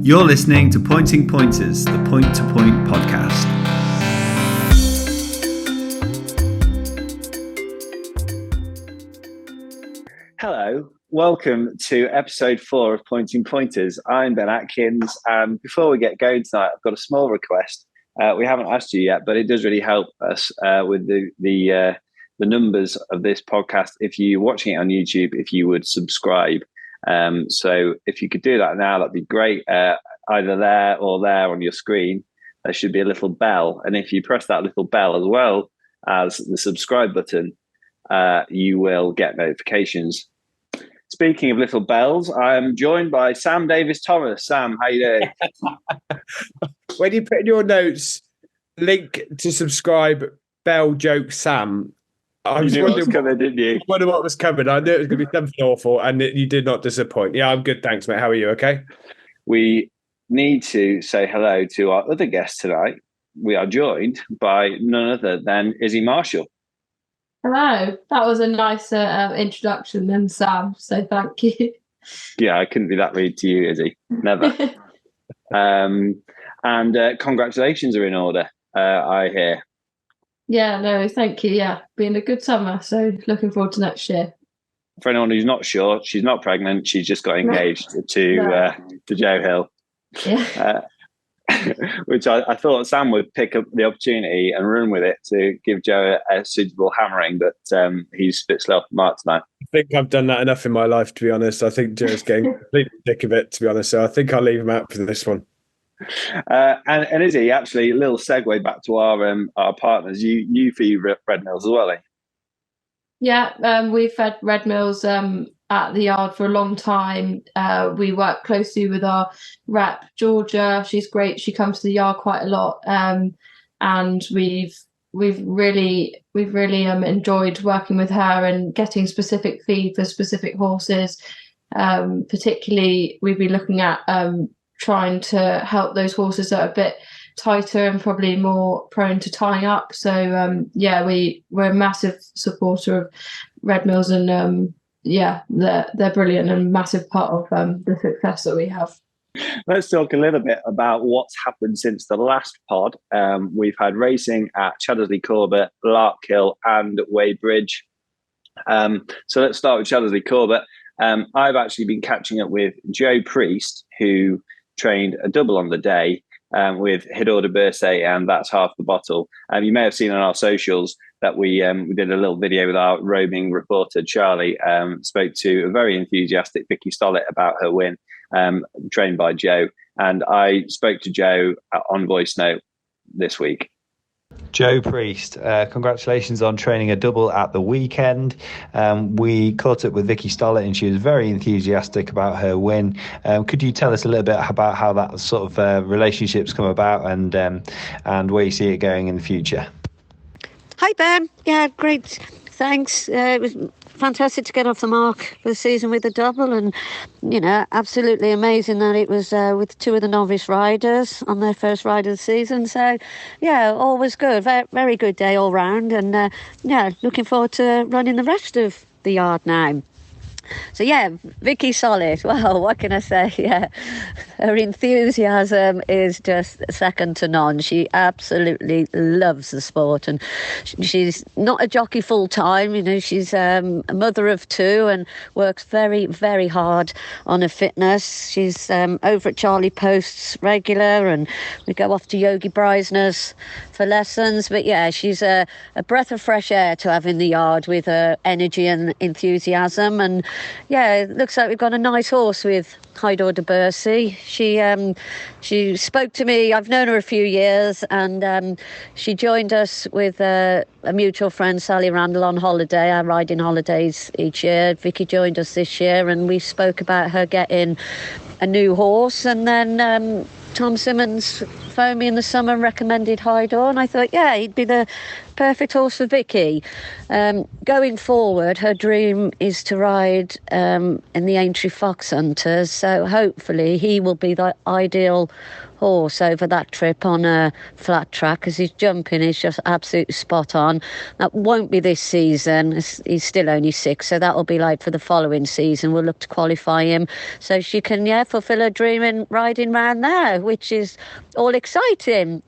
You're listening to Pointing Pointers, the Point to Point podcast. Hello, welcome to episode 4 of Pointing Pointers. I'm Ben Atkins, and before we get going tonight, I've got a small request. We haven't asked you yet, but it does really help us with the numbers of this podcast. If you're watching it on YouTube, if you would subscribe. So if you could do that now, that'd be great. Either there or there on your screen, there should be a little bell. And if you press that little bell as well as the subscribe button, you will get notifications. Speaking of little bells, I am joined by Sam Davies-Thomas. Sam, how you doing? When you put in your notes, link to subscribe, bell joke Sam, I was wondering coming, didn't you? I wonder what was coming. I knew it was going to be something awful, and you did not disappoint. Yeah, I'm good, thanks, mate. How are you? Okay. We need to say hello to our other guest tonight. We are joined by none other than Izzie Marshall. Hello. That was a nice introduction then, Sam. So thank you. Yeah, I couldn't be that rude to you, Izzie. Never. And congratulations are in order, I hear. Yeah, no, thank you. Yeah, been a good summer. So looking forward to next year. For anyone who's not sure, she's not pregnant. She's just got engaged to Joe Hill. Yeah. Which I thought Sam would pick up the opportunity and run with it to give Joe a suitable hammering, but he's a bit slow off the mark tonight. I think I've done that enough in my life, to be honest. I think Joe's getting completely sick of it, to be honest. So I think I'll leave him out for this one. And Izzie, actually, a little segue back to our partners. You feed Redmills as well, eh? Yeah, we've fed Redmills at the yard for a long time. We work closely with our rep, Georgia. She's great. She comes to the yard quite a lot, and we've really enjoyed working with her and getting specific feed for specific horses. Particularly, we've been looking at trying to help those horses that are a bit tighter and probably more prone to tying up. So we're a massive supporter of Redmills, and they're brilliant and massive part of the success that we have. Let's talk a little bit about what's happened since the last pod. We've had racing at Chaddesley Corbett, Larkhill and Weybridge. So let's start with Chaddesley Corbett. I've actually been catching up with Joe Priest, who trained a double on the day with Hidor de Bursay, and that's half the bottle. You may have seen on our socials that we did a little video with our roaming reporter Charlie. Spoke to a very enthusiastic Vicky Stollett about her win, trained by Joe, and I spoke to Joe on voice note this week. Joe Priest, congratulations on training a double at the weekend. We caught up with Vicky Stollett and she was very enthusiastic about her win. Could you tell us a little bit about how that sort of relationship's come about and where you see it going in the future? Hi Ben, yeah, great, thanks. It was fantastic to get off the mark for the season with the double, and absolutely amazing that it was with two of the novice riders on their first ride of the season. So yeah, all was good. Very good day all round, and looking forward to running the rest of the yard now. So yeah, Vicky Solid. Well, what can I say? Yeah, her enthusiasm is just second to none. She absolutely loves the sport, and she's not a jockey full time. She's a mother of two and works very, very hard on her fitness. She's over at Charlie Post's regular, and we go off to Yogi Breisner's for lessons. But yeah, she's a breath of fresh air to have in the yard with her energy and enthusiasm. And yeah, it looks like we've got a nice horse with Hidor de Bursay. She spoke to me. I've known her a few years, and she joined us with a mutual friend, Sally Randall, on holiday. I ride in holidays each year. Vicky joined us this year, and we spoke about her getting a new horse. And then Tom Simmons phoned me in the summer and recommended Hidor, and I thought, yeah, he'd be the perfect horse for Vicky. Going forward, her dream is to ride in the Aintree Fox Hunters, so hopefully he will be the ideal horse over that trip on a flat track, because his jumping is just absolutely spot on. That won't be this season, he's still only 6, so that will be like for the following season. We'll look to qualify him so she can fulfill her dream in riding round there, which is all exciting.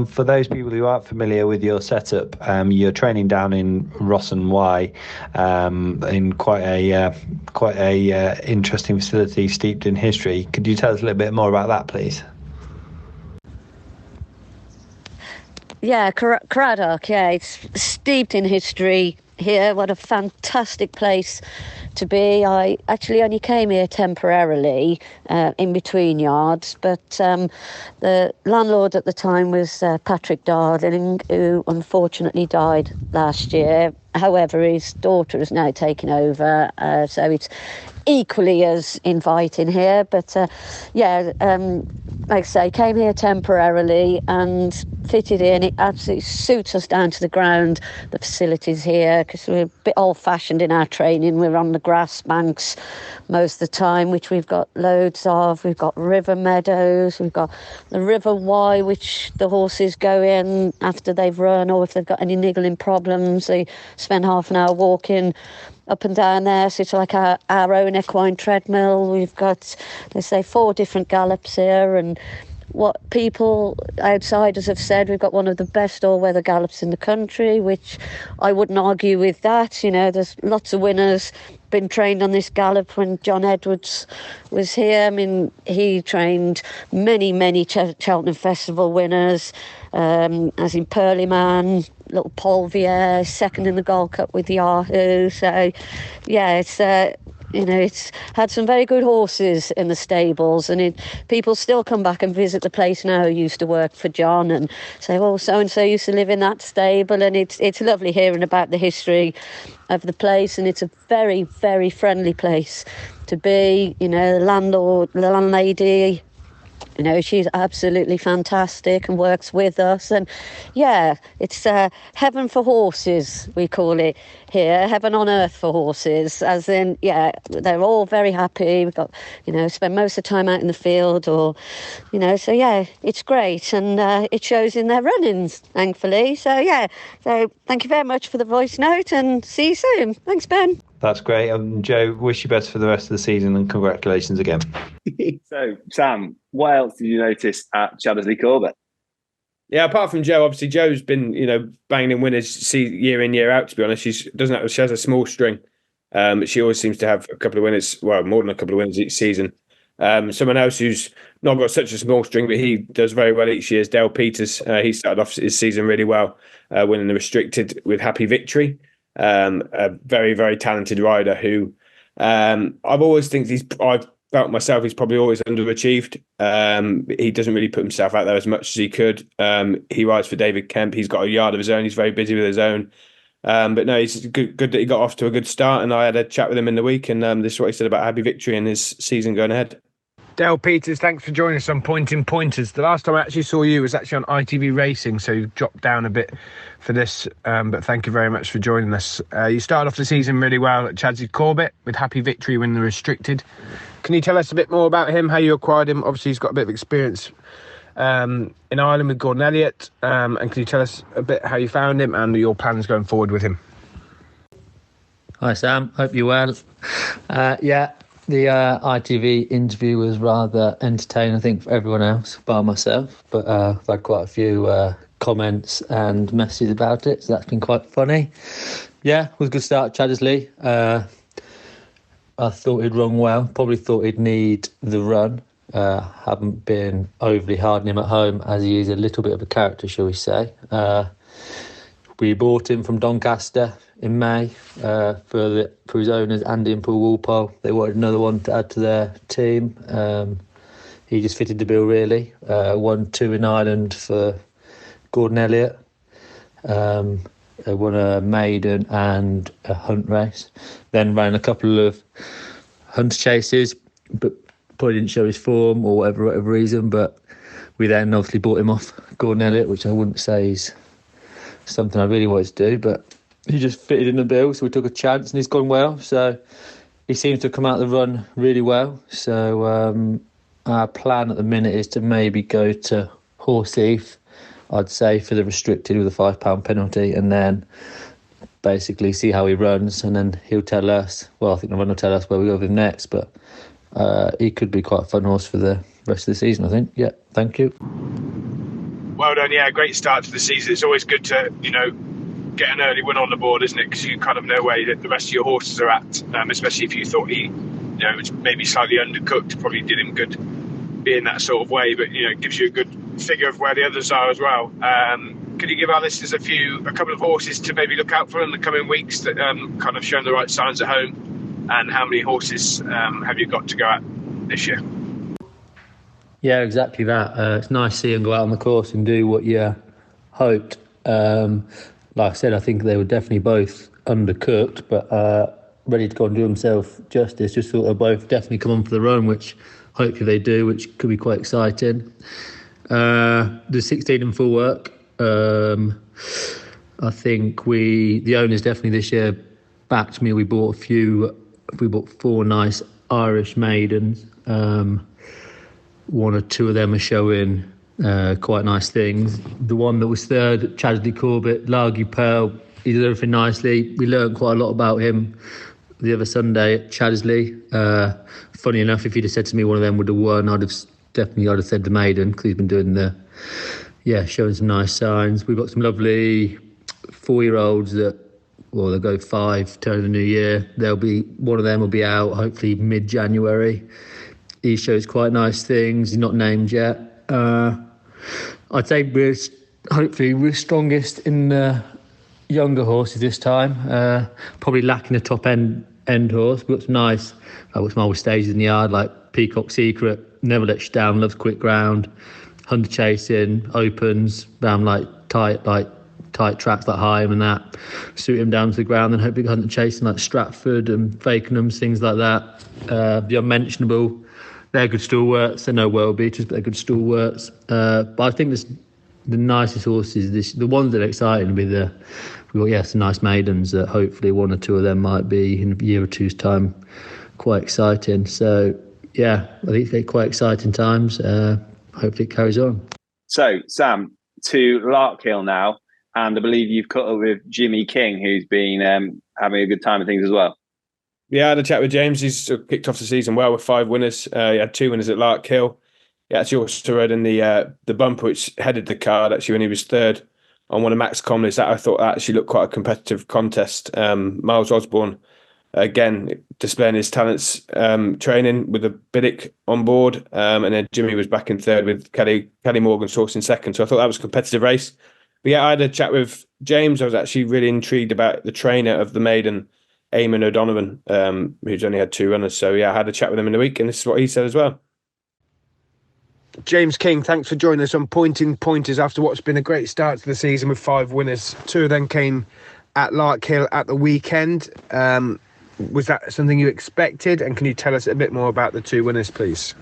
For those people who aren't familiar with your setup, you're training down in Ross and Y, in quite a interesting facility steeped in history. Could you tell us a little bit more about that, please? Yeah, Craddock, it's steeped in history here. What a fantastic place to be. I actually only came here temporarily in between yards, but the landlord at the time was Patrick Darling, who unfortunately died last year. However, his daughter is now taking over, so it's equally as inviting here. But like I say, came here temporarily and fitted in. It absolutely suits us down to the ground, the facilities here, because we're a bit old-fashioned in our training. We're on the grass banks most of the time, which we've got loads of. We've got river meadows, we've got the River Wye, which the horses go in after they've run, or if they've got any niggling problems, they spend half an hour walking up and down there. So it's like our own equine treadmill. We've got, they say, 4 different gallops here, and what people, outsiders, have said, we've got one of the best all-weather gallops in the country, which I wouldn't argue with that. There's lots of winners been trained on this gallop. When John Edwards was here, I mean, he trained many Cheltenham Festival winners, as in Pearly Man, Little Polvier, second in the Gold Cup with Yahoo. So it's it's had some very good horses in the stables, and people still come back and visit the place now who used to work for John and say, well, so-and-so used to live in that stable. And it's lovely hearing about the history of the place, and it's a very, very friendly place to be. The landlady, she's absolutely fantastic and works with us. And it's heaven for horses, we call it here, heaven on earth for horses, as in, they're all very happy. We've got, spend most of the time out in the field, or, so it's great. And it shows in their runnings, thankfully. So thank you very much for the voice note, and see you soon. Thanks, Ben. That's great. Joe, wish you best for the rest of the season, and congratulations again. So, Sam, what else did you notice at Chaddesley Corbett? Yeah, apart from Joe, obviously Joe's been, banging in winners year in, year out, to be honest. She has a small string. She always seems to have a couple of winners, well, more than a couple of winners each season. Someone else who's not got such a small string, but he does very well each year, is Dale Peters. He started off his season really well, winning the restricted with Happy Victory. A very, very talented rider who I've felt myself he's probably always underachieved. He doesn't really put himself out there as much as he could. He rides for David Kemp. He's got a yard of his own. He's very busy with his own. But no, he's good that he got off to a good start, and I had a chat with him in the week, and this is what he said about Happy Victory and his season going ahead. Dale Peters, thanks for joining us on Pointing Pointers. The last time I actually saw you was actually on ITV Racing, so you dropped down a bit for this, but thank you very much for joining us. You started off the season really well at Chaddesley Corbett with Happy Victory winning the restricted. Can you tell us a bit more about him, how you acquired him? Obviously, he's got a bit of experience in Ireland with Gordon Elliott, and can you tell us a bit how you found him and your plans going forward with him? Hi Sam, hope you're well. The ITV interview was rather entertaining, I think, for everyone else, bar myself. But I've had quite a few comments and messages about it, so that's been quite funny. Yeah, it was a good start at Chaddesley. I thought he'd run well, probably thought he'd need the run. Haven't been overly hard on him at home, as he is a little bit of a character, shall we say. We bought him from Doncaster in May for his owners, Andy and Paul Walpole. They wanted another one to add to their team. He just fitted the bill, really. 1-2 in Ireland for Gordon Elliott. They won a maiden and a hunt race. Then ran a couple of hunt chases, but probably didn't show his form or whatever reason, but we then obviously bought him off Gordon Elliott, which I wouldn't say is something I really wanted to do, but he just fitted in the bill, so we took a chance and he's gone well. So he seems to have come out of the run really well. So our plan at the minute is to maybe go to Horseheath, I'd say, for the restricted with a £5 penalty, and then basically see how he runs, and then he'll tell us, well, I think the run will tell us where we go with him next, but he could be quite a fun horse for the rest of the season, I think. Yeah, thank you. Well done, yeah, great start to the season. It's always good to, get an early win on the board, isn't it? Because you kind of know where the rest of your horses are at, especially if you thought he, was maybe slightly undercooked, probably did him good being that sort of way, but, it gives you a good figure of where the others are as well. Could you give our listeners a couple of horses to maybe look out for in the coming weeks that kind of showing the right signs at home? And how many horses have you got to go at this year? Yeah, exactly that. It's nice to see him go out on the course and do what you hoped. Like I said, I think they were definitely both undercooked, but ready to go and do themselves justice. Just thought they'll both definitely come on for the run, which hopefully they do, which could be quite exciting. The 16 in full work. I think the owners definitely this year backed me. We bought 4 nice Irish maidens. One or two of them are showing quite nice things. The one that was third at Chaddesley Corbett, Largy Pearl, he did everything nicely. We learned quite a lot about him the other Sunday at Chaddesley. Funny enough, if he'd have said to me one of them would have won, I'd have said the maiden, because he's been doing showing some nice signs. We've got some lovely 4-year-olds that, they'll go 5, turn of the new year. One of them will be out hopefully mid-January. He shows quite nice things. He's not named yet. I'd say we're strongest in the younger horses this time. Probably lacking a top end horse. We've got some nice, some old stages in the yard, like Peacock Secret, Never Let You Down, Loves Quick Ground, Hunter Chasing, Opens, down tight tracks like Higham and that, suit him down to the ground, then hopefully Hunter Chasing like Stratford and Fakenhams, things like that. The Unmentionable, they're good stalwarts. They're no world beaters, but they're good stalwarts. But I think the nicest horses, the ones that are exciting, will be some nice maidens that hopefully one or two of them might be in a year or two's time quite exciting. So yeah, I think it's quite exciting times. Hopefully it carries on. So Sam, to Larkhill now, and I believe you've caught up with Jimmy King, who's been having a good time of things as well. Yeah, I had a chat with James. He's kicked off the season well with 5 winners. He had 2 winners at Larkhill. He actually also rode in the bumper, which headed the card actually when he was third on one of Max Comley's. That I thought actually looked quite a competitive contest. Miles Osborne, again, displaying his talents, training with a Biddick on board. And then Jimmy was back in third with Kelly Morgan's horse in second. So I thought that was a competitive race. But yeah, I had a chat with James. I was actually really intrigued about the trainer of the maiden, Eamon O'Donovan, who's only had 2 runners. So yeah, I had a chat with him in the week, and this is what he said as well. James King, thanks for joining us on Pointing Pointers after what's been a great start to the season with 5 winners. 2 of them came at Larkhill at the weekend. Was that something you expected? And can you tell us a bit more about the 2 winners, please?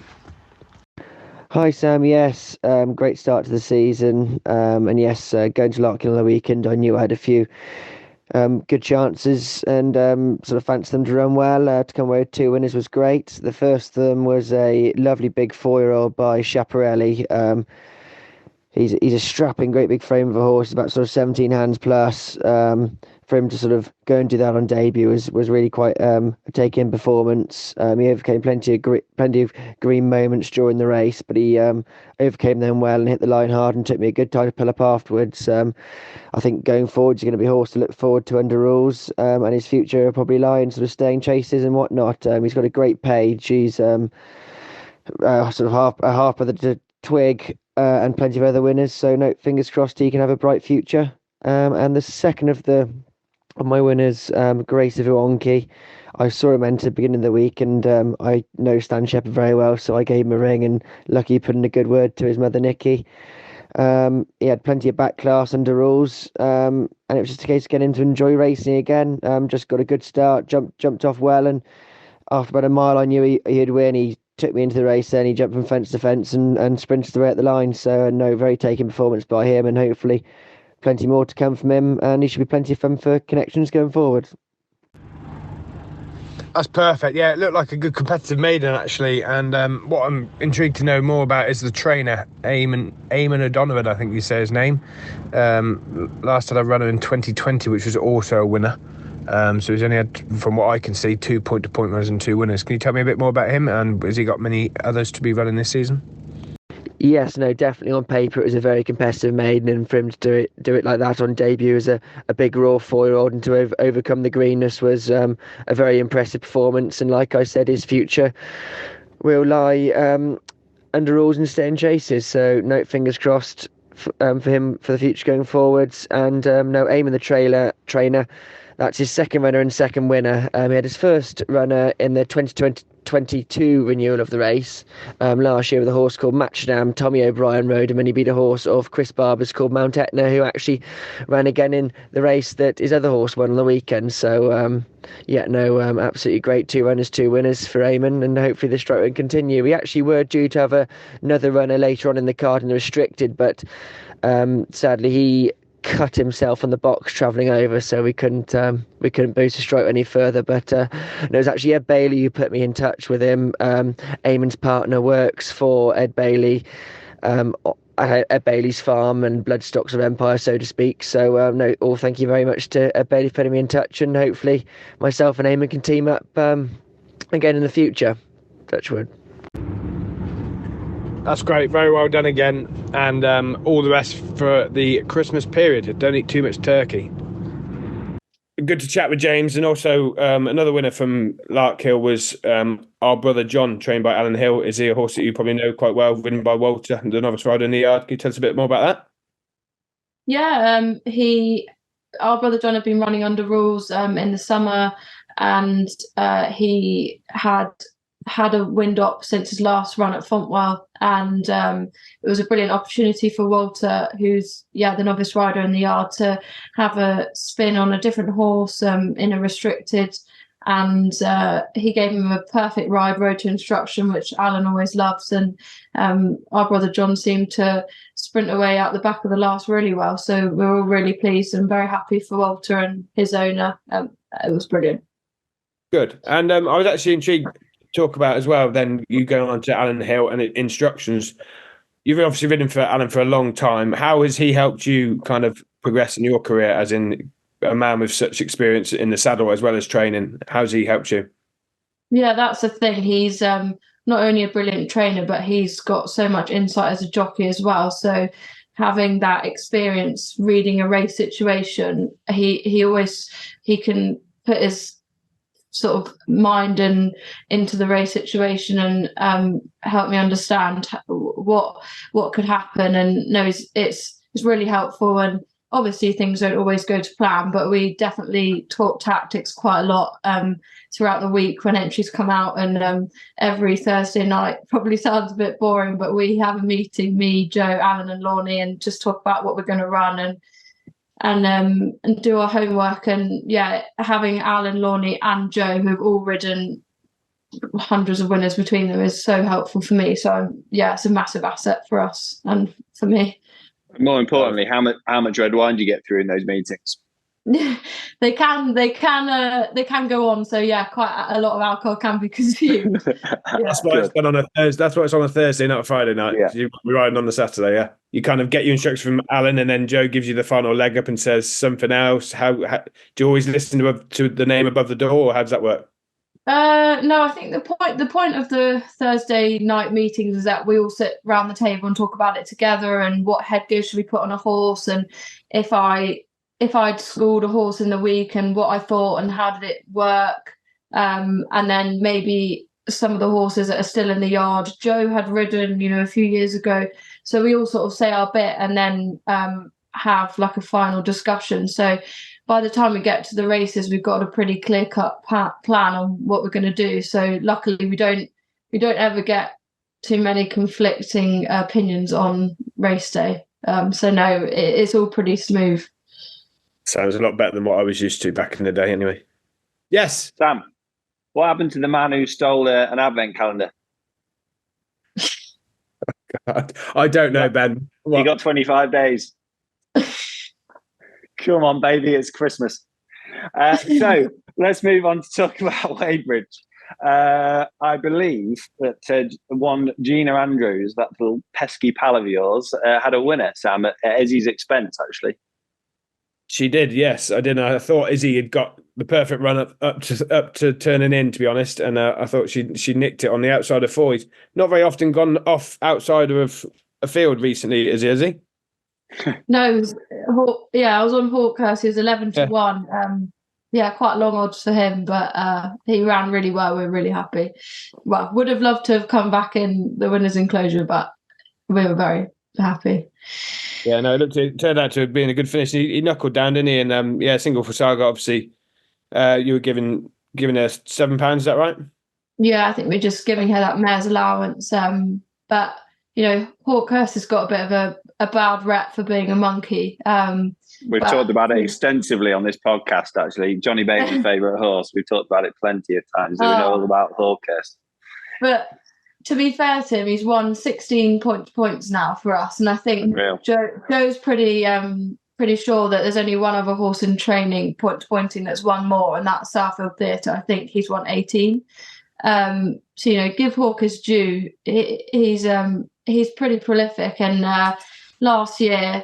Hi Sam, yes, great start to the season, and yes, going to Larkhill on the weekend, I knew I had a few good chances and sort of fancied them to run well. To come away with 2 winners was great. The first of them was a lovely big 4-year-old by Schiaparelli. He's a strapping, great big frame of a horse, about sort of 17 hands plus. For him to sort of go and do that on debut was really quite a take-in performance. He overcame plenty of green moments during the race, but he overcame them well and hit the line hard and took me a good time to pull up afterwards. I think going forward, he's going to be a horse to look forward to under rules, and his future will probably lie in sort of staying chases and whatnot. He's got a great page. He's sort of half of the twig and plenty of other winners. So no, fingers crossed he can have a bright future. And the second of my winners, Grace of Uonki. I saw him enter at the beginning of the week, and I know Stan Shepherd very well, so I gave him a ring, and lucky he put in a good word to his mother Nikki. He had plenty of back class under rules, and it was just a case of getting him to enjoy racing again. Just got a good start, jumped off well, and after about a mile I knew he'd win. He took me into the race. Then he jumped from fence to fence and sprinted the way at the line. So no, very taken performance by him, and hopefully plenty more to come from him. And he should be plenty of fun for connections going forward. That's perfect. Yeah, it looked like a good competitive maiden, actually. And what I'm intrigued to know more about is the trainer, Eamon O'Donovan, I think you say his name. Last time I ran him in 2020, which was also a winner. So he's only had, from what I can see, 2 point-to-point runners and 2 winners. Can you tell me a bit more about him? And has he got many others to be running this season? Yes, no, definitely on paper it was a very competitive maiden, and for him to do it like that on debut as a big raw 4-year-old and to overcome the greenness was a very impressive performance. And like I said, his future will lie under rules and stay in chases. So no, fingers crossed for him for the future going forwards. And no, Eamon the trainer. That's his second runner and second winner. He had his first runner in the 2022 renewal of the race last year with a horse called Matchdam. Tommy O'Brien rode him, and he beat a horse of Chris Barber's called Mount Etna, who actually ran again in the race that his other horse won on the weekend. So absolutely great 2 runners, 2 winners for Eamon, and hopefully the strike will continue. We actually were due to have another runner later on in the card in the restricted, but sadly he cut himself on the box travelling over, so we couldn't boost the strike any further. But it was actually Ed Bailey who put me in touch with him. Eamon's partner works for Ed Bailey, Ed Bailey's farm and bloodstocks of Empire, so to speak. So thank you very much to Ed Bailey for putting me in touch, and hopefully myself and Eamon can team up again in the future. Touchwood. That's great. Very well done again. And all the best for the Christmas period. Don't eat too much turkey. Good to chat with James. And also another winner from Larkhill was our brother John, trained by Alan Hill. Is he a horse that you probably know quite well, ridden by Walter, the novice rider in the yard? Can you tell us a bit more about that? Yeah, our brother John had been running under rules in the summer, and he had a wind up since his last run at Fontwell, and it was a brilliant opportunity for Walter, who's the novice rider in the yard, to have a spin on a different horse in a restricted, and he gave him a perfect ride, road to instruction, which Alan always loves, and our brother John seemed to sprint away out the back of the last really well, so we're all really pleased and very happy for Walter and his owner. It was brilliant. Good. And I was actually intrigued talk about as well, then you go on to Alan Hill and instructions. You've obviously ridden for Alan for a long time. How has he helped you kind of progress in your career, as in a man with such experience in the saddle as well as training? How's he helped you? Yeah, that's the thing. He's not only a brilliant trainer, but he's got so much insight as a jockey as well. So having that experience reading a race situation, he can put his sort of mind and into the race situation and help me understand what could happen. And no, it's really helpful. And obviously things don't always go to plan, but we definitely talk tactics quite a lot throughout the week when entries come out. And every Thursday night, probably sounds a bit boring, but we have a meeting, me, Joe, Alan and Lorne, and just talk about what we're going to run and do our homework. And having Alan, Lorne and Joe, who've all ridden hundreds of winners between them, is so helpful for me. So it's a massive asset for us and for me. More importantly, how much red wine do you get through in those meetings? They can go on. So quite a lot of alcohol can be consumed. That's why it's done on a Thursday. That's why it's on a Thursday, not a Friday night. You're riding on the Saturday. Yeah, you kind of get your instructions from Alan, and then Joe gives you the final leg up and says something else. How do you always listen to the name above the door, or how does that work? No, I think the point of the Thursday night meetings is that we all sit around the table and talk about it together, and what head gear should we put on a horse, and if I'd schooled a horse in the week and what I thought and how did it work, and then maybe some of the horses that are still in the yard Joe had ridden a few years ago, so we all sort of say our bit and then have like a final discussion. So by the time we get to the races, we've got a pretty clear-cut plan on what we're going to do. So luckily we don't ever get too many conflicting opinions on race day. So no, it's all pretty smooth. Sounds a lot better than what I was used to back in the day anyway. Yes. Sam, what happened to the man who stole an advent calendar? I don't know, Ben. You got 25 days. Come on, baby, it's Christmas. So let's move on to talk about Weybridge. I believe that one Gina Andrews, that little pesky pal of yours, had a winner, Sam, at Izzie's expense, actually. She did, yes, I did. I thought Izzie had got the perfect run up to turning in, to be honest, and I thought she nicked it on the outside of 4. He's not very often gone off outside of a field recently, is he? No, I was on Hawkhurst. He was 11-1. Quite long odds for him, but he ran really well. We're really happy. Well, would have loved to have come back in the winner's enclosure, but we were very happy. Yeah, no, it turned out to have been a good finish. He knuckled down, didn't he? And single for Saga, obviously. You were giving her £7, is that right? Yeah, I think we're just giving her that mare's allowance. But Hawkhurst has got a bit of a bad rep for being a monkey. We've talked about it extensively on this podcast, actually. Johnny Bailey's favourite horse. We've talked about it plenty of times. We know all about Hawkhurst. But to be fair to him, he's won 16 points now for us. And I think Joe's pretty sure that there's only one other horse in training pointing that's won more, and that's Southfield Theatre. I think he's won 18. So give Hawk his due. He's pretty prolific, and last year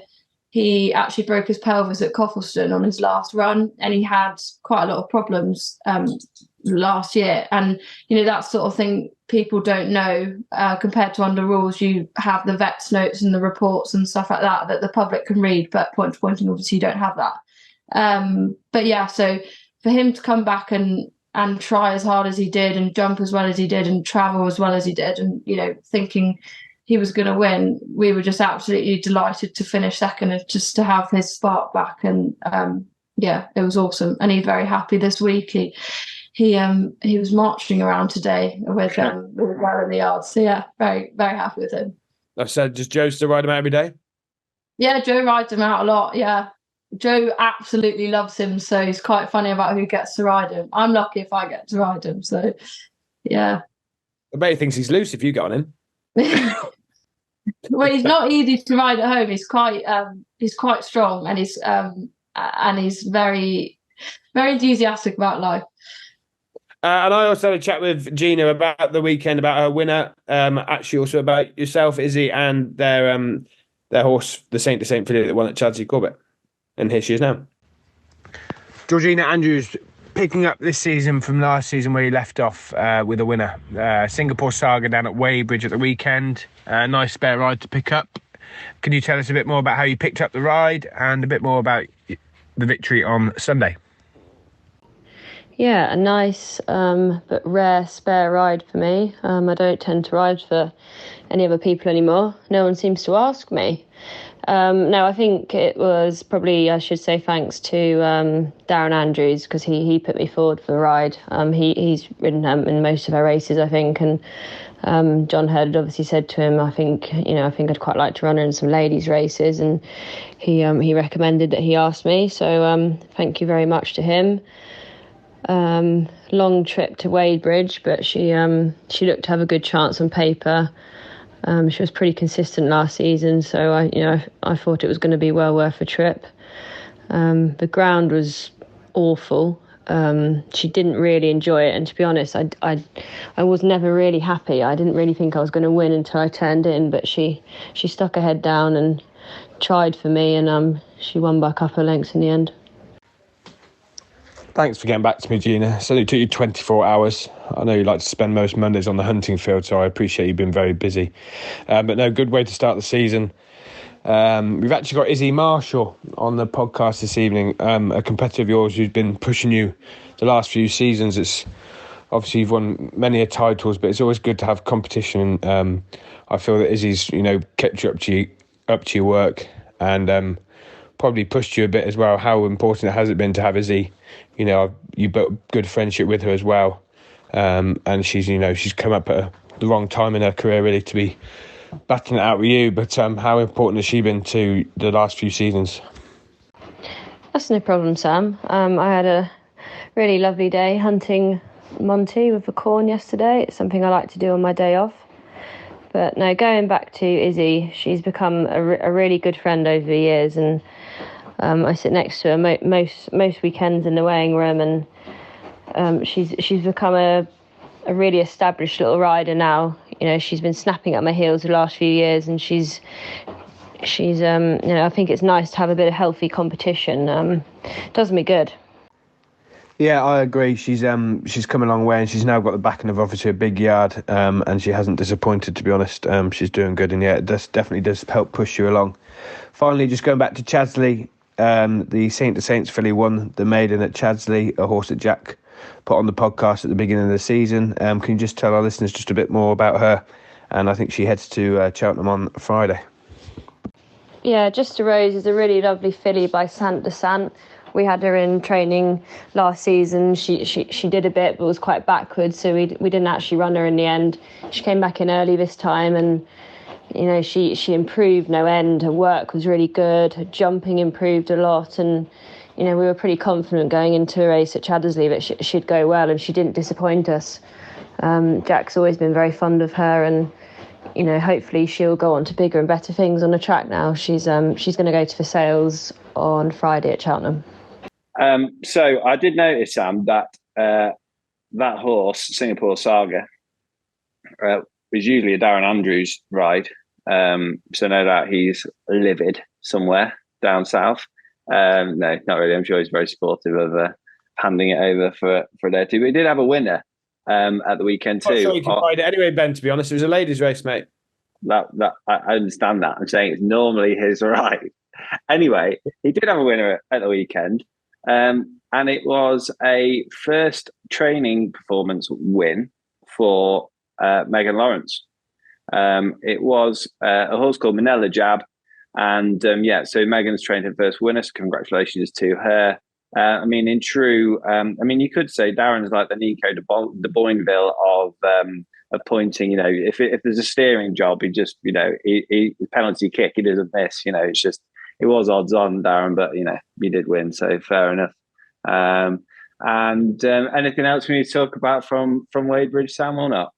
he actually broke his pelvis at Coppleston on his last run, and he had quite a lot of problems last year. And that sort of thing people don't know. Compared to under rules, you have the vet's notes and the reports and stuff like that the public can read, but pointing obviously you don't have that. So for him to come back and try as hard as he did and jump as well as he did and travel as well as he did, and thinking he was going to win, we were just absolutely delighted to finish second and just to have his spark back. And it was awesome, and he's very happy this week. He was marching around today with well in the yard, so very, very happy with him. I said, does Joe still ride him out every day? Yeah, Joe rides him out a lot. Yeah, Joe absolutely loves him, so he's quite funny about who gets to ride him. I'm lucky if I get to ride him, so yeah. I bet he thinks he's loose if you get on him. Well, he's not easy to ride at home. He's quite strong, and he's very, very enthusiastic about life. And I also had a chat with Gina about the weekend, about her winner. Actually, also about yourself, Izzie, and their horse, the Saint to Saint filly that won at Chelsea Corbett. And here she is now. Gina Andrews picking up this season from last season where he left off with a winner. Singapore Saga down at Weybridge at the weekend. Nice spare ride to pick up. Can you tell us a bit more about how you picked up the ride and a bit more about the victory on Sunday? Yeah, a nice but rare spare ride for me. I don't tend to ride for any other people anymore. No one seems to ask me. No, I think it was probably, I should say, thanks to Darren Andrews, because he put me forward for the ride. He's ridden in most of our races, I think, and John Hurd had obviously said to him, I think I'd quite like to run her in some ladies' races, and he recommended that he asked me. So thank you very much to him. Long trip to Weybridge, but she looked to have a good chance on paper. She was pretty consistent last season, so I thought it was going to be well worth a trip. The ground was awful. She didn't really enjoy it, and to be honest, I was never really happy. I didn't really think I was going to win until I turned in, but she stuck her head down and tried for me, and she won by a couple of lengths in the end. Thanks for getting back to me, Gina. It only took you 24 hours. I know you like to spend most Mondays on the hunting field, so I appreciate you've been very busy. But no, good way to start the season. We've actually got Izzie Marshall on the podcast this evening, a competitor of yours who's been pushing you the last few seasons. It's obviously you've won many titles, but it's always good to have competition. I feel that Izzie's, kept you up to your work and probably pushed you a bit as well. How important has it been to have Izzie? You built a good friendship with her as well, and she's come up at the wrong time in her career really to be battling it out with you. But how important has she been to the last few seasons? That's no problem, Sam. I had a really lovely day hunting Monty with the corn yesterday. It's something I like to do on my day off. But no, going back to Izzie, she's become a really good friend over the years, and I sit next to her most weekends in the weighing room, and she's become a really established little rider now. You know, she's been snapping at my heels the last few years, and she's you know, I think it's nice to have a bit of healthy competition. Does me good. Yeah, I agree. She's come a long way, and she's now got the backing of obviously a big yard, and she hasn't disappointed, to be honest. She's doing good, and yeah, it definitely does help push you along. Finally, just going back to Chadsley, the Saint of Saints filly won the maiden at Chadsley, a horse that Jack put on the podcast at the beginning of the season. Can you just tell our listeners just a bit more about her? And I think she heads to Cheltenham on Friday. Yeah, Just a Rose is a really lovely filly by Sant de Sant. We had her in training last season. She did a bit, but was quite backwards, so we didn't actually run her in the end. She came back in early this time, and you know, she improved no end. Her work was really good. Her jumping improved a lot, and you know, we were pretty confident going into a race at Chaddersley that she'd go well, and she didn't disappoint us. Jack's always been very fond of her, and you know, hopefully she'll go on to bigger and better things on the track now. She's going to go to the sales on Friday at Cheltenham. So I did notice, Sam, that that horse, Singapore Saga, was usually a Darren Andrews ride. So no doubt he's livid somewhere down south. No, not really. I'm sure he's very supportive of handing it over for a day or two. But he did have a winner at the weekend too. I'm sure you can ride it anyway, Ben, to be honest. It was a ladies' race, mate. That I understand that. I'm saying it's normally his right. Anyway, he did have a winner at the weekend. And it was a first training performance win for Megan Lawrence. It was a horse called Manila Jab. And so Megan's trained her first winner. So congratulations to her. I mean, in true, you could say Darren's like the Nico de Boinville of pointing. You know, if there's a steering job, he just, you know, he penalty kick, he doesn't miss. You know, it's just, it was odds on, Darren, but you know, you did win, so fair enough. Anything else we need to talk about from Wadebridge, Sam, or not?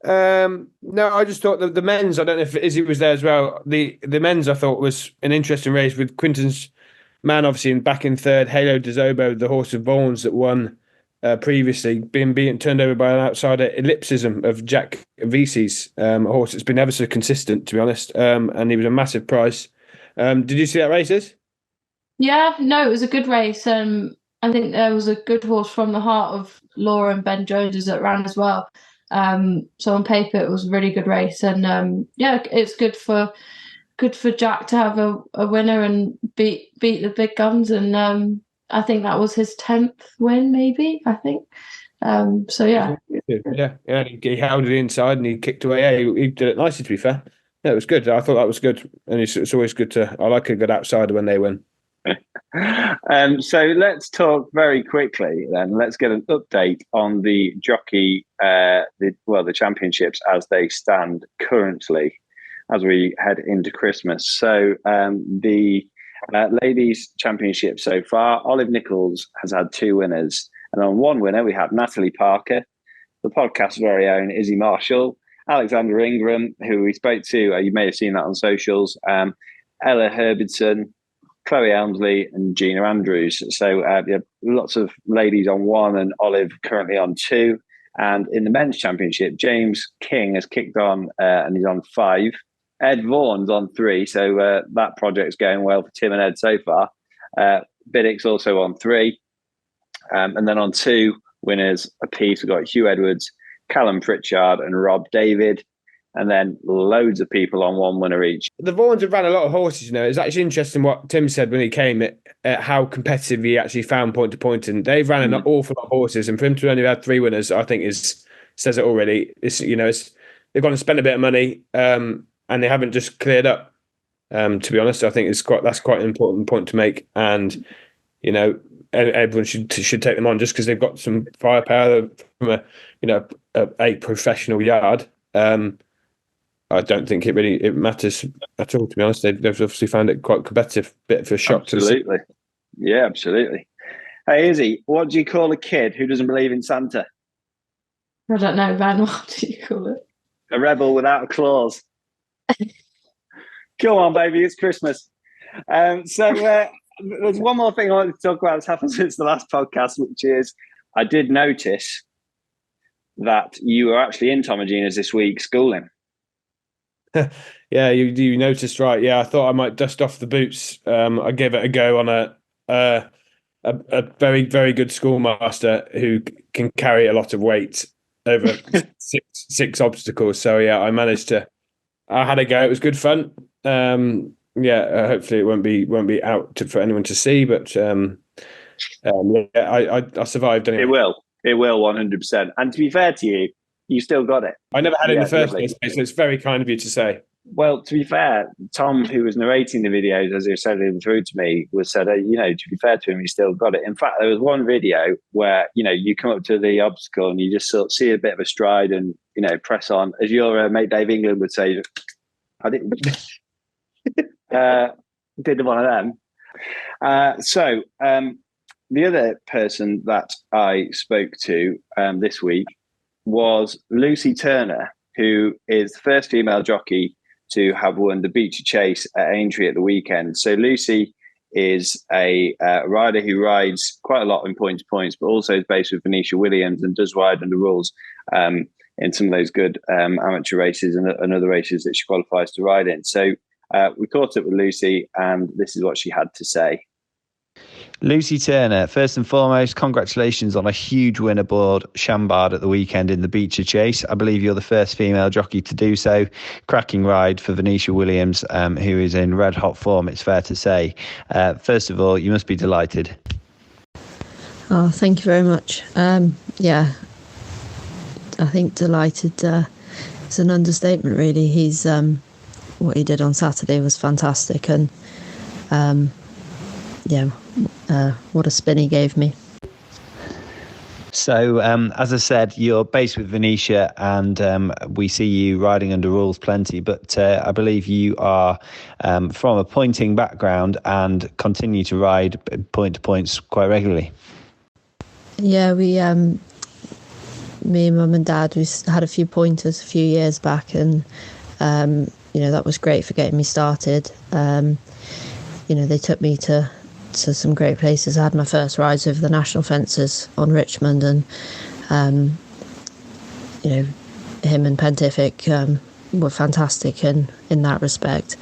No, I just thought that the men's, I don't know if Izzie was there as well. The men's, I thought, was an interesting race with Quinton's man, obviously, back in third. Halo de Zobo, the horse of Vaughan's that won previously, being turned over by an outsider, Ellipsism of Jack Vesey's, a horse that's been ever so consistent, to be honest. And he was a massive price. Did you see that races? Yeah, no, it was a good race. I think there was a good horse from the heart of Laura and Ben Jones that ran as well. So on paper, it was a really good race, and it's good for Jack to have a winner and beat the big guns. And I think that was his 10th win, maybe. I think. So yeah. Yeah. He held it inside and he kicked away. Yeah, he did it nicely. To be fair, yeah, it was good. I thought that was good, and it's always good to. I like a good outsider when they win. So let's talk very quickly then. Let's get an update on the jockey, the championships as they stand currently as we head into Christmas. So the ladies championship so far, Olive Nichols has had 2 winners, and on one winner we have Natalie Parker, the podcast's very own Izzie Marshall, Alexander Ingram, who we spoke to, you may have seen that on socials, Ella Herbidson, Chloe Elmsley and Gina Andrews. So lots of ladies on 1 and Olive currently on 2. And in the men's championship, James King has kicked on and he's on 5. Ed Vaughan's on 3. So that project's going well for Tim and Ed so far. Biddick's also on 3. And then on 2 winners apiece, we've got Hugh Edwards, Callum Pritchard and Rob David. And then loads of people on 1 winner each. The Vaughans have ran a lot of horses, you know. It's actually interesting what Tim said when he came at how competitive he actually found point to point. And they've ran an awful lot of horses. And for him to only have 3 winners, I think says it already. They've gone and spent a bit of money and they haven't just cleared up. To be honest, I think that's quite an important point to make. And, you know, everyone should take them on just because they've got some firepower from a professional yard. I don't think it matters at all, to be honest. They've obviously found it quite competitive, bit of a shock. Absolutely. Yeah, absolutely. Hey, Izzie, what do you call a kid who doesn't believe in Santa? I don't know, Ben. What do you call it? A rebel without a clause. Come on, baby, it's Christmas. There's one more thing I wanted to talk about that's happened since the last podcast, which is I did notice that you were actually in Tom and Gina's this week schooling. Yeah, you noticed, right? Yeah, I thought I might dust off the boots. I gave it a go on a very, very good schoolmaster who can carry a lot of weight over six obstacles. So yeah, I had a go. It was good fun. Hopefully it won't be out for anyone to see, but I survived anyway. It will 100%. And to be fair to you, you still got it. I never had it in the first place, so it's very kind of you to say. Well, to be fair, Tom, who was narrating the videos as he was sending them through to me, said, to be fair to him, he still got it. In fact, there was one video where, you come up to the obstacle and you just sort of see a bit of a stride and, press on. As your mate Dave England would say, I didn't did one of them. The other person that I spoke to this week was Lucy Turner, who is the first female jockey to have won the Beecher Chase at Aintree at the weekend. So Lucy is a rider who rides quite a lot in point to points, but also is based with Venetia Williams and does ride under rules in some of those good amateur races and other races that she qualifies to ride in. So we caught up with Lucy, and this is what she had to say. Lucy Turner, first and foremost, congratulations on a huge win aboard Chambard at the weekend in the Beecher Chase. I believe you're the first female jockey to do so. Cracking ride for Venetia Williams, who is in red hot form, it's fair to say. First of all, you must be delighted. Oh, thank you very much. I think delighted is an understatement, really. He's what he did on Saturday was fantastic, and what a spin he gave me. So, as I said, you're based with Venetia, and we see you riding under rules plenty, but I believe you are from a pointing background and continue to ride point to points quite regularly. Yeah, me and Mum and Dad, we had a few pointers a few years back, and that was great for getting me started. They took me to some great places. I had my first rides over the national fences on Richmond, and him and Pentific were fantastic in that respect.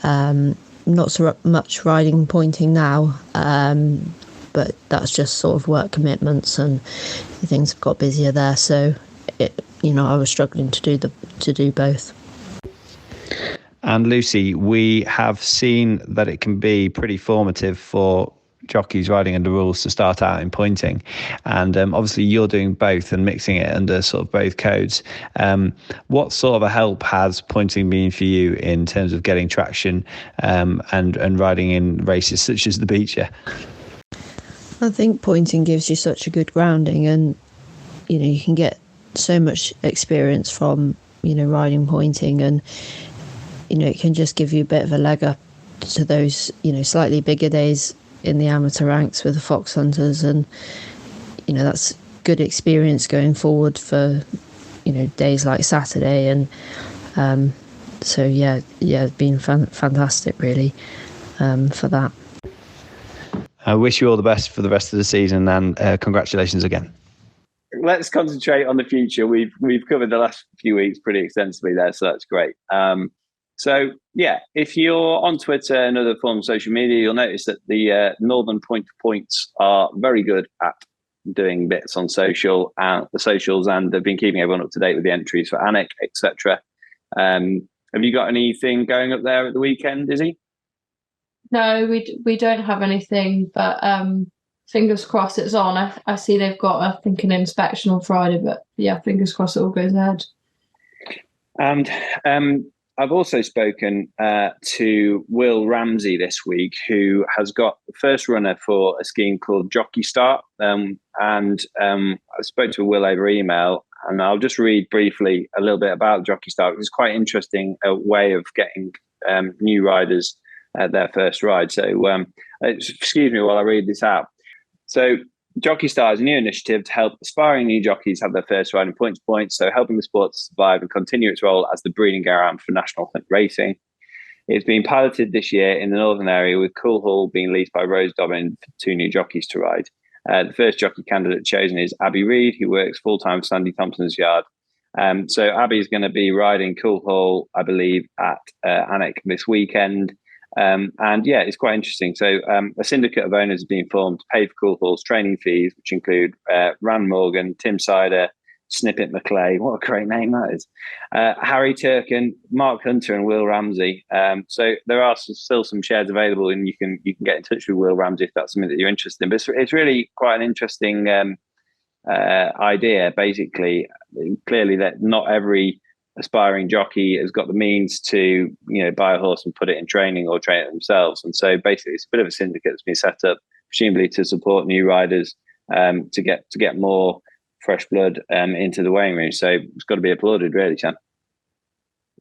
Not so much riding pointing now, but that's just sort of work commitments, and things have got busier there, so I was struggling to do both. And Lucy, we have seen that it can be pretty formative for jockeys riding under rules to start out in pointing, and obviously you're doing both and mixing it under sort of both codes. What sort of a help has pointing been for you in terms of getting traction and riding in races such as the Beecher? I think pointing gives you such a good grounding, and you can get so much experience from riding pointing, and it can just give you a bit of a leg up to those, slightly bigger days in the amateur ranks with the fox hunters. And, that's good experience going forward for, days like Saturday. And it's been fantastic, really, for that. I wish you all the best for the rest of the season, and congratulations again. Let's concentrate on the future. We've covered the last few weeks pretty extensively there, so that's great. So, if you're on Twitter and other forms of social media, you'll notice that the Northern Point to Points are very good at doing bits on the socials, and they've been keeping everyone up to date with the entries for Anik, etc. Have you got anything going up there at the weekend, Izzie? No, we don't have anything, but fingers crossed it's on. I see they've got, I think, an inspection on Friday, but fingers crossed it all goes ahead. And I've also spoken to Will Ramsey this week, who has got the first runner for a scheme called Jockey Start. I spoke to Will over email, and I'll just read briefly a little bit about Jockey Start. It's quite interesting, a way of getting new riders their first ride. So excuse me while I read this out. So Jockey Star is a new initiative to help aspiring new jockeys have their first ride in point to point, so helping the sport to survive and continue its role as the breeding ground for national hunt racing. It's been piloted this year in the northern area, with Cool Hall being leased by Rose Dobbin for 2 new jockeys to ride. The first jockey candidate chosen is Abby Reid, who works full-time for Sandy Thompson's yard. So Abby's going to be riding Cool Hall, I believe, at Alnwick this weekend. And yeah, it's quite interesting. So a syndicate of owners has been formed to pay for Cool Hall's training fees, which include Rand Morgan, Tim Sider, Snippet McClay, what a great name that is, Harry Turkin, Mark Hunter, and Will Ramsey. So there are still some shares available, and you can get in touch with Will Ramsey if that's something that you're interested in. But it's really quite an interesting idea. Basically, clearly that not every aspiring jockey has got the means to buy a horse and put it in training or train it themselves, and so basically it's a bit of a syndicate that's been set up presumably to support new riders to get more fresh blood into the weighing room. So it's got to be applauded, really, Chan.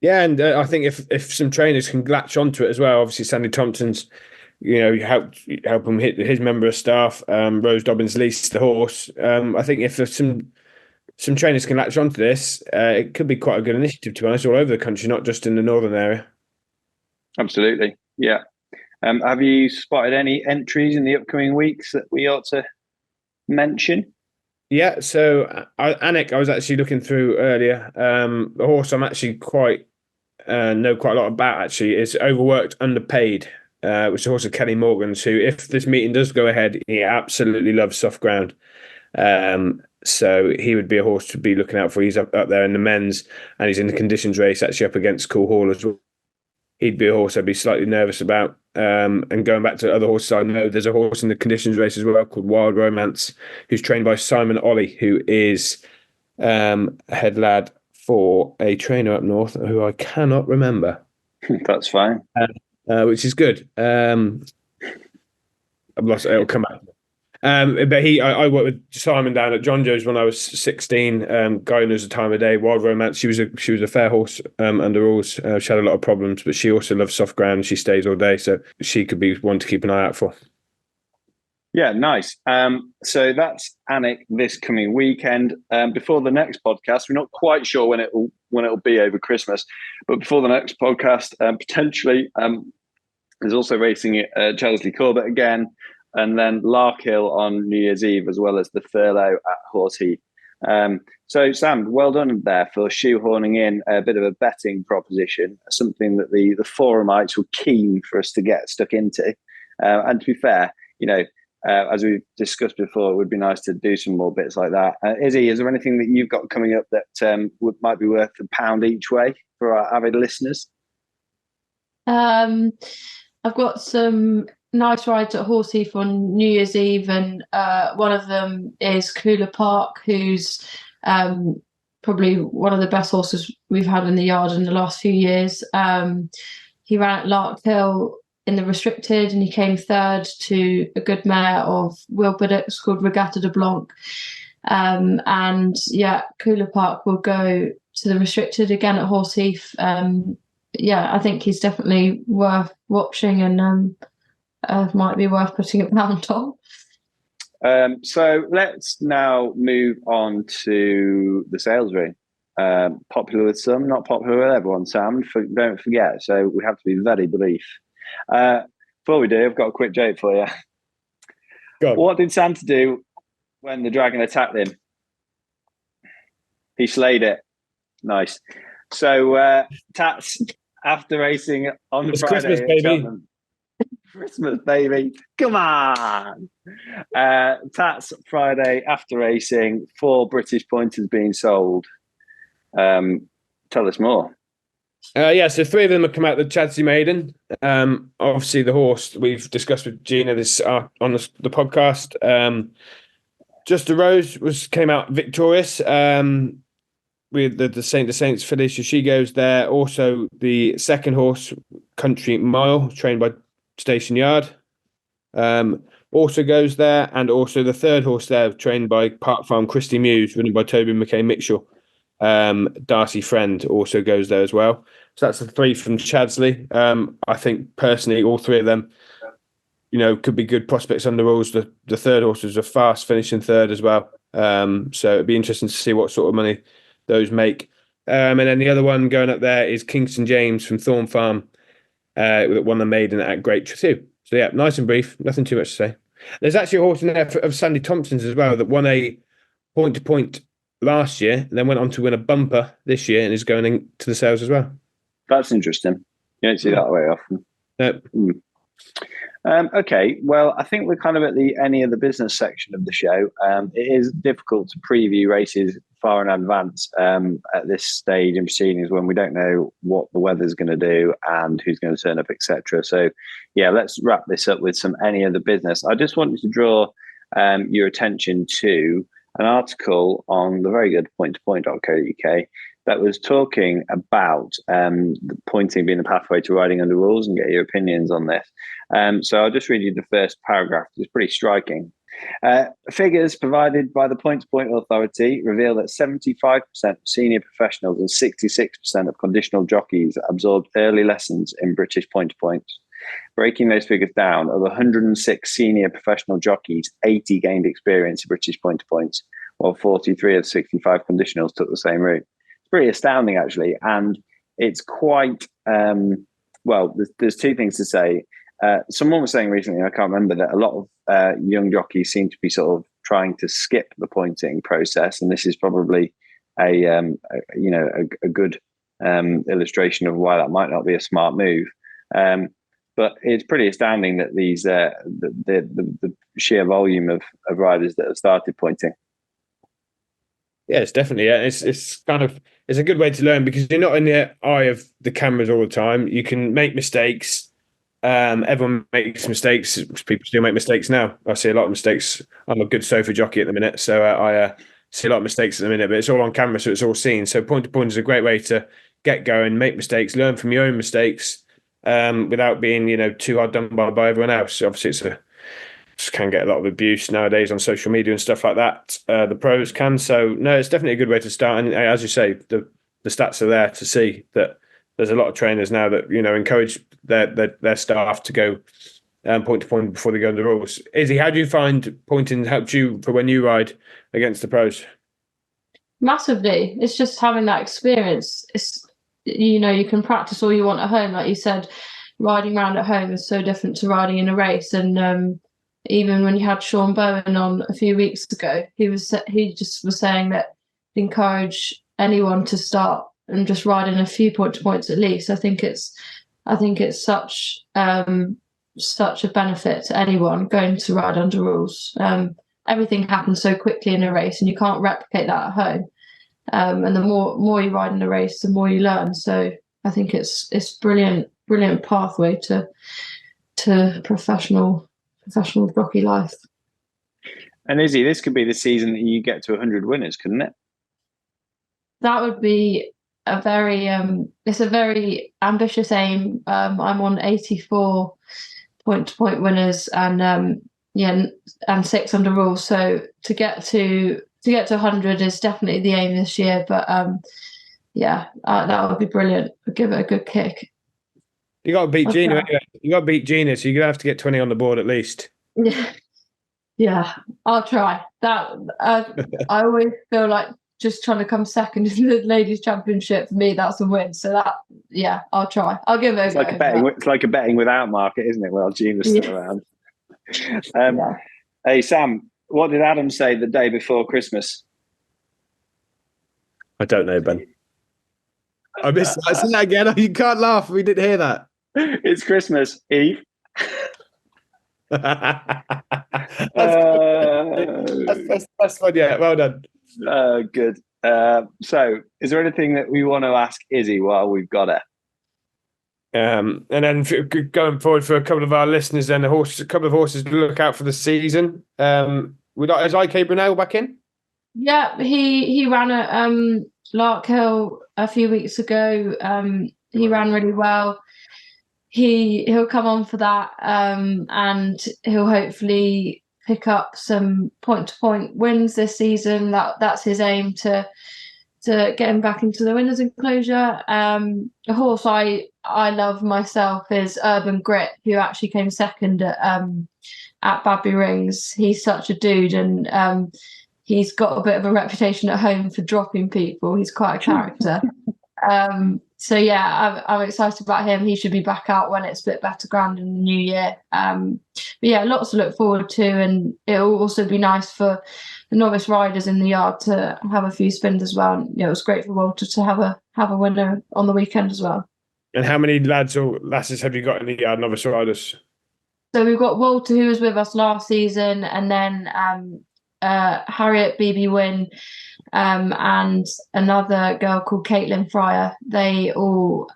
Yeah, and I think if some trainers can latch onto it as well, obviously Sandy Thompson's, help him hit his member of staff. Rose Dobbins leased the horse. I think if some trainers can latch onto this, it could be quite a good initiative, to be honest, all over the country, not just in the northern area. Absolutely, yeah. Have you spotted any entries in the upcoming weeks that we ought to mention? Yeah, so Alnwick, I was actually looking through earlier. The horse I'm actually know quite a lot about, actually, is Overworked Underpaid, which is a horse of Kelly Morgan's, who, if this meeting does go ahead, he absolutely loves soft ground. So he would be a horse to be looking out for. He's up there in the men's, and he's in the conditions race, actually up against Cool Hall as well. He'd be a horse I'd be slightly nervous about. And going back to other horses I know, there's a horse in the conditions race as well called Wild Romance, who's trained by Simon Ollie, who is head lad for a trainer up north who I cannot remember. That's fine. Which is good. I've lost it. It'll come back. But I worked with Simon down at John Joe's when I was 16. Guy knows the time of day. Wild Romance. She was a fair horse under rules. She had a lot of problems, but she also loves soft ground. She stays all day, so she could be one to keep an eye out for. Yeah, nice. So that's Alnwick this coming weekend. Before the next podcast, we're not quite sure when it'll be over Christmas, but before the next podcast, potentially there's also racing at Chaddesley Corbett again. And then Larkhill on New Year's Eve, as well as the furlough at Horseheath. So, Sam, well done there for shoehorning in a bit of a betting proposition, something that the Foramites were keen for us to get stuck into. And to be fair, as we've discussed before, it would be nice to do some more bits like that. Izzie, is there anything that you've got coming up that might be worth £1 each way for our avid listeners? I've got some nice rides at Horseheath on New Year's Eve, and one of them is Cooler Park, who's probably one of the best horses we've had in the yard in the last few years. He ran at Larkhill in the restricted, and he came third to a good mare of Will Buddock's called Regatta de Blanc. And yeah, Cooler Park will go to the restricted again at Horseheath. I think he's definitely worth watching, and might be worth putting £1 on. So let's now move on to the sales ring. Popular with some, not popular with everyone, Sam. Don't forget. So we have to be very brief. Before we do, I've got a quick joke for you. What did Santa do when the dragon attacked him? He slayed it. Nice. So Tats, after racing on the Friday, Christmas, baby. Christmas, baby. Come on. Tats Friday after racing, 4 British pointers being sold. Tell us more. So 3 of them have come out the Chaddesley Maiden. Obviously, the horse we've discussed with Gina this on the podcast. Just a Rose came out victorious with the Saints filly, so she goes there. Also, the second horse, Country Mile, trained by Station Yard, also goes there, and also the third horse there, trained by Park Farm Christy Muse, ridden by Toby McKay-Mitchell. Darcy Friend also goes there as well. So that's the 3 from Chaddesley. I think personally all 3 of them could be good prospects under rules. The third horse was a fast finishing third as well. So it'd be interesting to see what sort of money those make. And then the other one going up there is Kingston James from Thorn Farm, that won the maiden at Great Too. So yeah, nice and brief, nothing too much to say. There's actually a horse in there of Sandy Thompson's as well that won a point-to-point last year and then went on to win a bumper this year and is going into the sales as well. That's interesting. You don't see that very often. Yep. Okay, well, I think we're kind of at the any of the business section of the show. It is difficult to preview races far in advance at this stage in proceedings when we don't know what the weather's going to do and who's going to turn up, etc. So, yeah, let's wrap this up with some any of the business. I just wanted to draw your attention to an article on the very good point-to-point.co.uk that was talking about the pointing being the pathway to riding under rules, and get your opinions on this. So I'll just read you the first paragraph. It's pretty striking. Figures provided by the Point-to-Point Authority reveal that 75% of senior professionals and 66% of conditional jockeys absorbed early lessons in British point-to-points. Breaking those figures down, of 106 senior professional jockeys, 80 gained experience in British point-to-points, while 43 of 65 conditionals took the same route. It's pretty astounding, actually, and it's quite well. There's two things to say. Someone was saying recently, I can't remember, that a lot of young jockeys seem to be sort of trying to skip the pointing process, and this is probably a good illustration of why that might not be a smart move. But it's pretty astounding that these the sheer volume of riders that have started pointing. Yeah, it's definitely. Yeah, it's kind of, it's a good way to learn because you're not in the eye of the cameras all the time. You can make mistakes. Everyone makes mistakes. People still make mistakes now. I see a lot of mistakes. I'm a good sofa jockey at the minute, so I see a lot of mistakes at the minute. But it's all on camera, so it's all seen. So point to point is a great way to get going, make mistakes, learn from your own mistakes, without being too hard done by everyone else. Obviously, just can get a lot of abuse nowadays on social media and stuff like that. The pros can. So no, it's definitely a good way to start. And as you say, the stats are there to see that there's a lot of trainers now that encourage their staff to go point to point before they go under rules. Izzie, how do you find pointing helped you for when you ride against the pros? Massively. It's just having that experience. It's you can practice all you want at home, like you said. Riding around at home is so different to riding in a race, and even when you had Sean Bowen on a few weeks ago, he just was saying that he'd encourage anyone to start and just ride in a few points at least. I think it's such a benefit to anyone going to ride under rules. Everything happens so quickly in a race, and you can't replicate that at home. And the more you ride in a race, the more you learn. So I think it's brilliant pathway to professional jockey life. And Izzie, this could be the season that you get to 100 winners, couldn't it? That would be a very it's a very ambitious aim. I'm on 84 point-to-point winners and 6 under rules. So to get to 100 is definitely the aim this year. But that would be brilliant. I'd give it a good kick. You got to beat Gina. Anyway. You got to beat Gina, so you're gonna have to get 20 on the board at least. Yeah, I'll try. That I always feel like just trying to come second in the ladies' championship for me, that's a win. So I'll try. I'll give it a go. It's like a betting without market, isn't it? Well, Gina's still around. Hey Sam, what did Adam say the day before Christmas? I don't know, Ben. I missed that. Say that again. You can't laugh. We didn't hear that. It's Christmas Eve. That's fun. Yeah, well done. Good. So, is there anything that we want to ask Izzie while we've got her? And then going forward for a couple of our listeners, then a couple of horses to look out for the season. Is IK Brunel back in? Yeah, he ran at Larkhill a few weeks ago. He ran really well. He'll come on for that, and he'll hopefully pick up some point-to-point wins this season. That's his aim, to to get him back into the winners enclosure. A horse I love myself is Urban Grit, who actually came second at Babby Rings. He's such a dude, and he's got a bit of a reputation at home for dropping people. He's quite a character. So yeah, I'm excited about him. He should be back out when it's a bit better ground in the new year. But yeah, lots to look forward to, and it'll also be nice for the novice riders in the yard to have a few spins as well. And, it was great for Walter to have a winner on the weekend as well. And how many lads or lasses have you got in the yard, novice riders? So we've got Walter, who was with us last season, and then Harriet, BB Wynn, and another girl called Caitlin Fryer. They all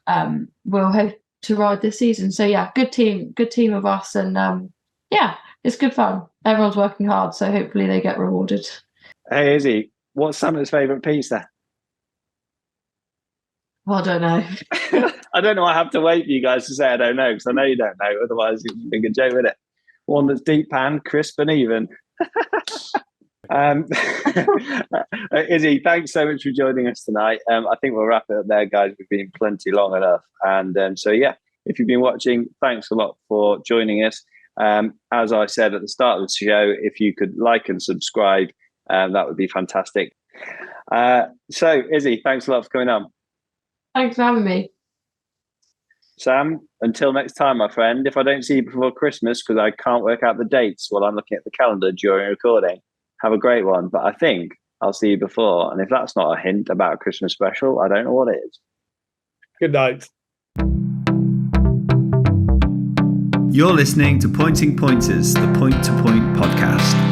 will hope to ride this season. So yeah, good team of us, and yeah, it's good fun. Everyone's working hard, so hopefully they get rewarded. Hey Izzie, what's Sam's favourite piece there? I don't know. I don't know. I have to wait for you guys to say I don't know, because I know you don't know. Otherwise, you think a joke with it. One that's deep pan, crisp and even. Izzie, thanks so much for joining us tonight. I think we'll wrap it up there, guys. We've been plenty long enough. And so, yeah, if you've been watching, thanks a lot for joining us. As I said at the start of the show, if you could like and subscribe, that would be fantastic. So, Izzie, thanks a lot for coming on. Thanks for having me. Sam, until next time, my friend, if I don't see you before Christmas, because I can't work out the dates while I'm looking at the calendar during recording, have a great one. But I think I'll see you before. And if that's not a hint about a Christmas special, I don't know what it is. Good night. You're listening to Pointing Pointers, the Point to Point podcast.